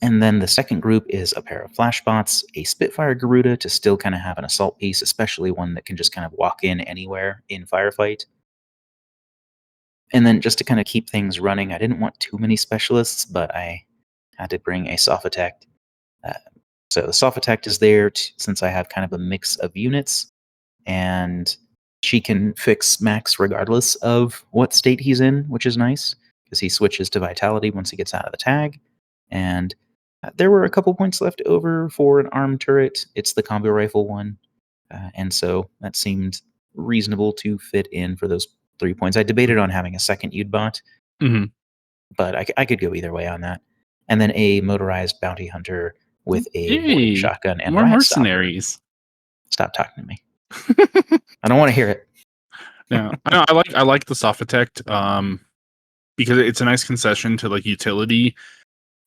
And then the second group is a pair of flashbots, a Spitfire Garuda to still kind of have an assault piece, especially one that can just kind of walk in anywhere in firefight. And then just to kind of keep things running, I didn't want too many specialists, but I had to bring a Sophotect. Uh, so the Sophotect is there since I have kind of a mix of units, and she can fix Max regardless of what state he's in, which is nice because he switches to Vitality once he gets out of the tag. And there were a couple points left over for an armed turret. It's the combo rifle one, and so that seemed reasonable to fit in for those 3 points. I debated on having a second Udbot, Mhm. but I could go either way on that. And then a motorized bounty hunter with a boarding Hey, shotgun and more riot stopper. mercenaries. Stop talking to me. I don't want to hear it. Now, I like the Sophotect, because it's a nice concession to like utility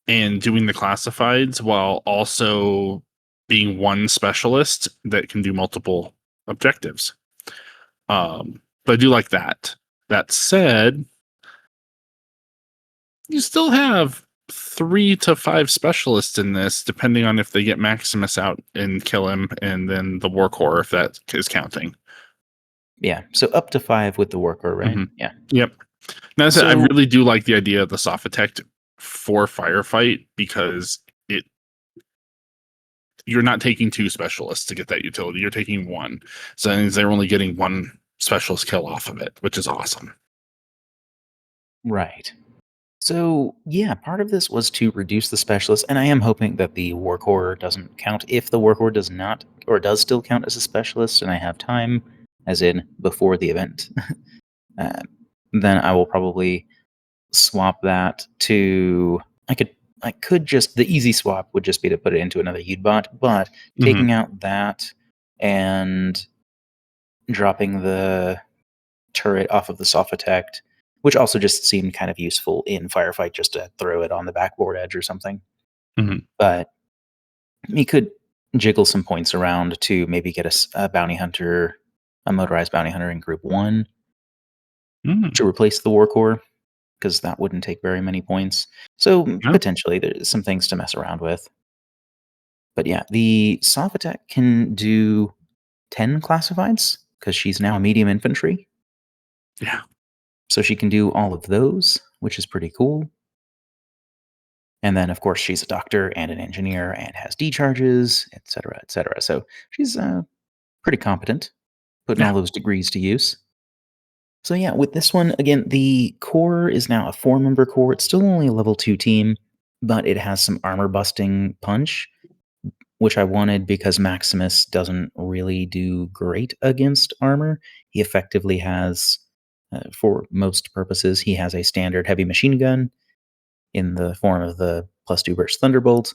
and doing the classifieds while also being one specialist that can do multiple objectives. But I do like that. That said, you still have 3 to 5 specialists in this, depending on if they get Maximus out and kill him, and then the War Core, if that is counting. Yeah, so up to 5 with the worker, right? Mhm. Yeah. Yep. Now, I said I So really do like the idea of the Sophotect for firefight because it you're not taking 2 specialists to get that utility. You're taking 1. So that means they're only getting 1 specialist kill off of it, which is awesome. right. So, yeah, part of this was to reduce the specialist, and I am hoping that the workhorror doesn't count. If the workhorror does not, or does still count as a specialist, and I have time, as in before the event, uh, then I will probably swap that to. I could just the easy swap would just be to put it into another Udbot, but Mhm. taking out that and dropping the turret off of the Sophotect, which also just seemed kind of useful in Firefight just to throw it on the backboard edge or something. Mhm. But he could jiggle some points around to maybe get a bounty hunter, a motorized bounty hunter in Group 1 Mm. to replace the War Core, because that wouldn't take very many points. So Yeah. potentially there's some things to mess around with. But yeah, the Sophotect can do 10 classifieds because she's now medium infantry. Yeah. So she can do all of those, which is pretty cool. And then, of course, she's a doctor and an engineer and has D charges, et cetera, et cetera. So she's pretty competent, putting Yeah. all those degrees to use. So, yeah, with this one, again, the core is now a 4-member core. It's still only a level 2 team, but it has some armor busting punch, which I wanted because Maximus doesn't really do great against armor. He effectively has, for most purposes, he has a standard heavy machine gun in the form of the +2 burst Thunderbolt.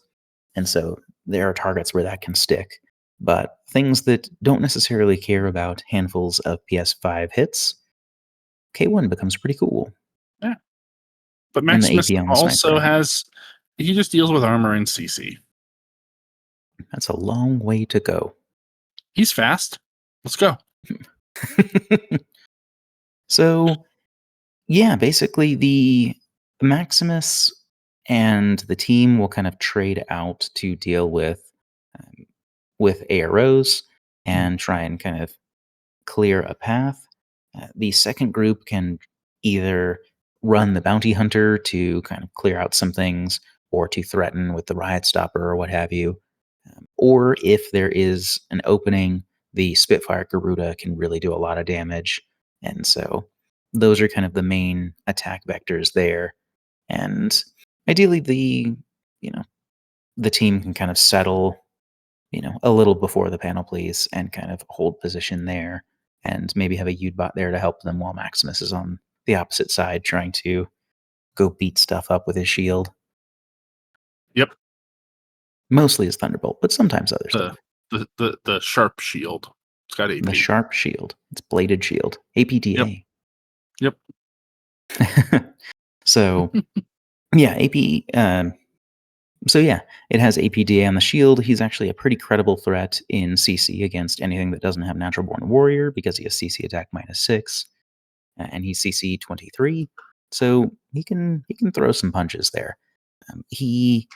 And so there are targets where that can stick. But things that don't necessarily care about handfuls of PS5 hits, K1 becomes pretty cool. Yeah. But And the Maximus AP on the sniper, also I think. he just deals with armor and CC. That's a long way to go. He's fast. Let's go. So, yeah, basically the Maximus and the team will kind of trade out to deal with AROs Mm. and try and kind of clear a path. The second group can either run the bounty hunter to kind of clear out some things or to threaten with the riot stopper or what have you. Or if there is an opening, the Spitfire Garuda can really do a lot of damage. And so those are kind of the main attack vectors there. And ideally you know, the team can kind of settle a little before the panel, please, and kind of hold position there, and maybe have a Udbot there to help them while Maximus is on the opposite side trying to go beat stuff up with his shield. Yep. Mostly his Thunderbolt, but sometimes other The stuff. the sharp shield. It's got The AP. sharp shield. It's bladed shield. Yep. APDA. Yep. So, yeah, AP. So, yeah, it has APDA on the shield. He's actually a pretty credible threat in CC against anything that doesn't have Natural Born Warrior because he has CC attack -6. And he's CC 23, so he can throw some punches there. He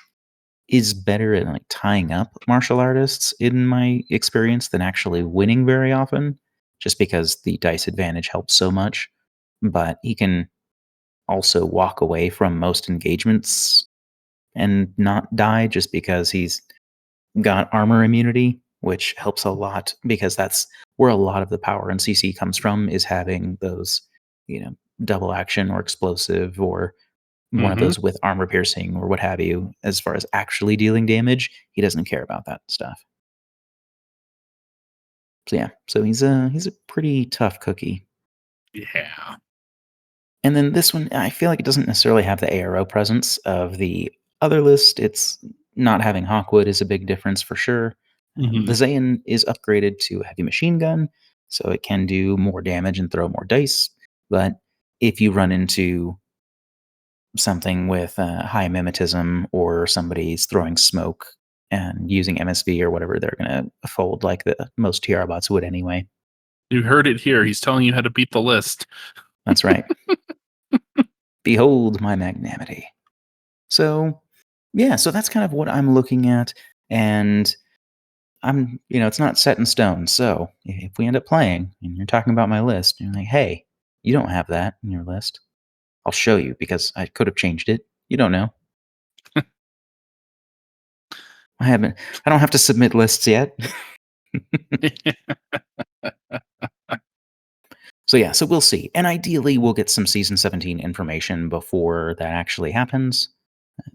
is better at like tying up martial artists in my experience than actually winning very often, just because the dice advantage helps so much. But he can also walk away from most engagements and not die just because he's got armor immunity, which helps a lot because that's where a lot of the power in CC comes from is having those, you know, double action or explosive or one of Mhm. those with armor piercing or what have you. As far as actually dealing damage, he doesn't care about that stuff. So yeah, so he's a pretty tough cookie. Yeah. And then this one, I feel like it doesn't necessarily have the ARO presence of the other list. It's not having Hawkwood is a big difference for sure. The Mhm. Zayn is upgraded to a heavy machine gun, so it can do more damage and throw more dice. But if you run into something with high mimetism or somebody's throwing smoke and using MSV or whatever, they're going to fold like the most TR bots would anyway. You heard it here. He's telling you how to beat the list. That's right. Behold my magnanimity. So, yeah, so that's kind of what I'm looking at, and it's not set in stone. So if we end up playing and you're talking about my list, you're like, hey, you don't have that in your list. I'll show you because I could have changed it. You don't know. I haven't. I don't have to submit lists yet. So yeah, so we'll see. And ideally, we'll get some season 17 information before that actually happens.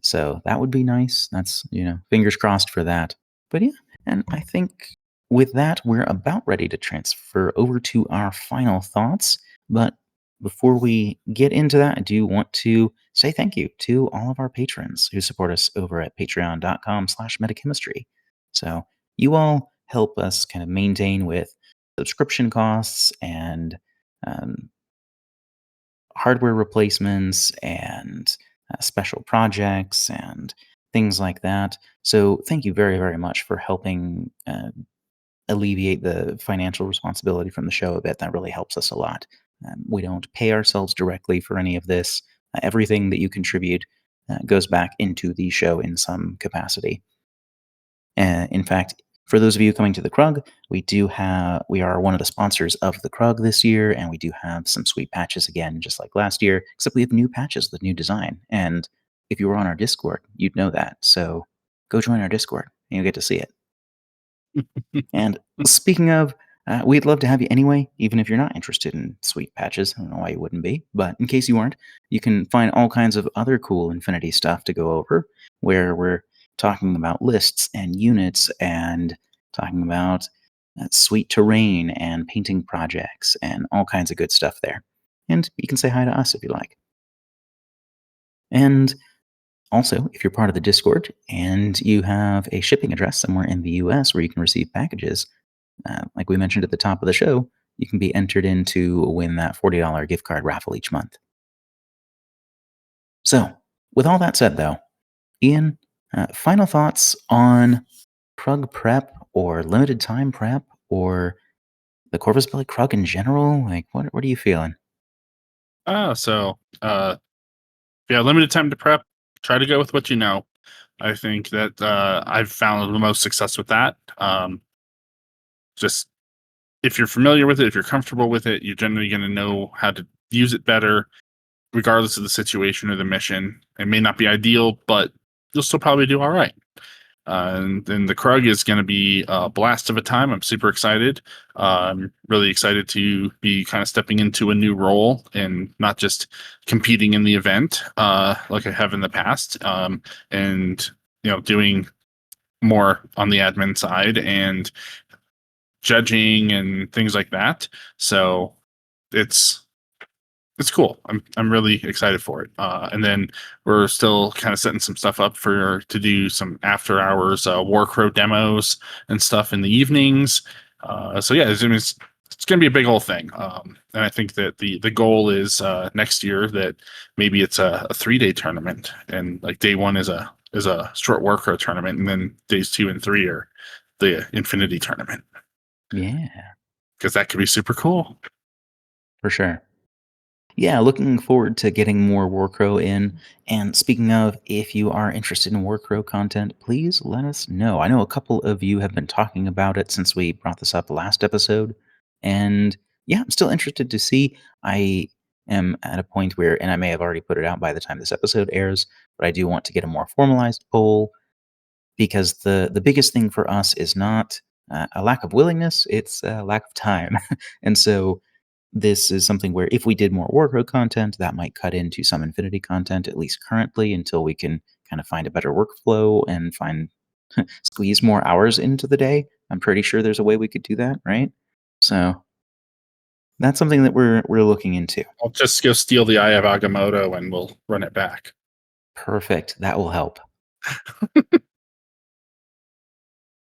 So that would be nice. That's, fingers crossed for that. But yeah, and I think with that, we're about ready to transfer over to our final thoughts. But before we get into that, I do want to say thank you to all of our patrons who support us over at patreon.com/metachemistry. So you all help us kind of maintain with subscription costs and um, hardware replacements and special projects and things like that. So, thank you very, very much for helping alleviate the financial responsibility from the show a bit. That really helps us a lot. We don't pay ourselves directly for any of this. Everything that you contribute goes back into the show in some capacity. In fact, for those of you coming to the Krug, we are one of the sponsors of the Krug this year, and we do have some sweet patches again, just like last year. Except we have new patches with new design, and if you were on our Discord, you'd know that. So go join our Discord, and you'll get to see it. And speaking of, we'd love to have you anyway, even if you're not interested in sweet patches. I don't know why you wouldn't be, but in case you aren't, you can find all kinds of other cool Infinity stuff to go over, where we're talking about lists and units and talking about sweet terrain and painting projects and all kinds of good stuff there. And you can say hi to us if you like. And also, if you're part of the Discord and you have a shipping address somewhere in the US where you can receive packages, like we mentioned at the top of the show, you can be entered in to win that $40 gift card raffle each month. So, with all that said, though, Ian, final thoughts on Krug prep or limited time prep or the Corvus Belli Krug in general? Like, what are you feeling? So yeah, limited time to prep. Try to go with what you know. I think that I've found the most success with that. Just if you're familiar with it, if you're comfortable with it, you're generally going to know how to use it better, regardless of the situation or the mission. It may not be ideal, but you'll still probably do all right. And then the Krug is going to be a blast of a time. I'm super excited. I'm really excited to be kind of stepping into a new role and not just competing in the event like I have in the past, and doing more on the admin side and judging and things like that. So it's it's cool. I'm really excited for it. And then we're still kind of setting some stuff up for to do some after hours Warcrow demos and stuff in the evenings. So yeah, it's going to be a big old thing. And I think that the goal is next year that maybe it's a 3 day tournament, and like day one is a short Warcrow tournament, and then days 2 and 3 are the Infinity tournament, Yeah, because that could be super cool. for sure. Yeah, looking forward to getting more Warcrow in. And speaking of, if you are interested in Warcrow content, please let us know. I know a couple of you have been talking about it since we brought this up last episode. And yeah, I'm still interested to see. I am at a point where, and I may have already put it out by the time this episode airs, but I do want to get a more formalized poll because the biggest thing for us is not a lack of willingness, it's a lack of time. And so this is something where if we did more Warcrow content, that might cut into some Infinity content, at least currently, until we can kind of find a better workflow and squeeze more hours into the day. I'm pretty sure there's a way we could do that, right? So that's something that we're looking into. I'll just go steal the Eye of Agamotto and we'll run it back. Perfect. That will help.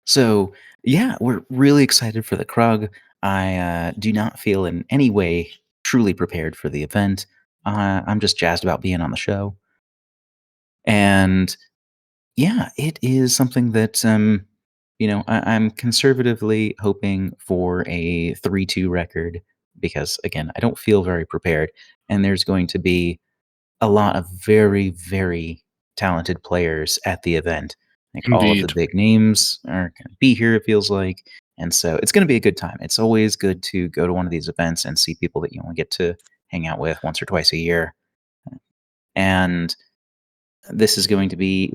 So yeah, we're really excited for the Krug. I do not feel in any way truly prepared for the event. I'm just jazzed about being on the show. And yeah, it is something that I'm conservatively hoping for a 3-2 record. because, again, I don't feel very prepared. And there's going to be a lot of very, very talented players at the event. Like all of the Indeed. big names are going to be here, it feels like. And so it's going to be a good time. It's always good to go to one of these events and see people that you only get to hang out with once or twice a year. And this is going to be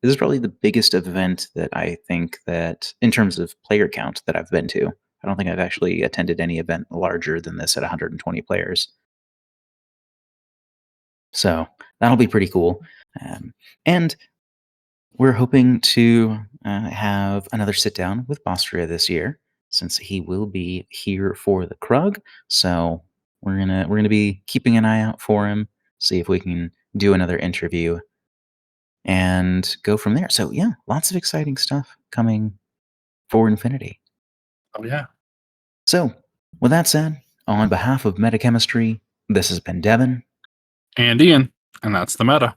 this is probably the biggest event that I think that, in terms of player count, that I've been to. I don't think I've actually attended any event larger than this at 120 players. So that'll be pretty cool. And we're hoping to have another sit down with Bostria this year, since he will be here for the Krug. So we're gonna be keeping an eye out for him, see if we can do another interview and go from there. So yeah, lots of exciting stuff coming for Infinity. Oh yeah. So with that said, on behalf of Metachemistry, this has been Devin. And Ian, and that's the meta.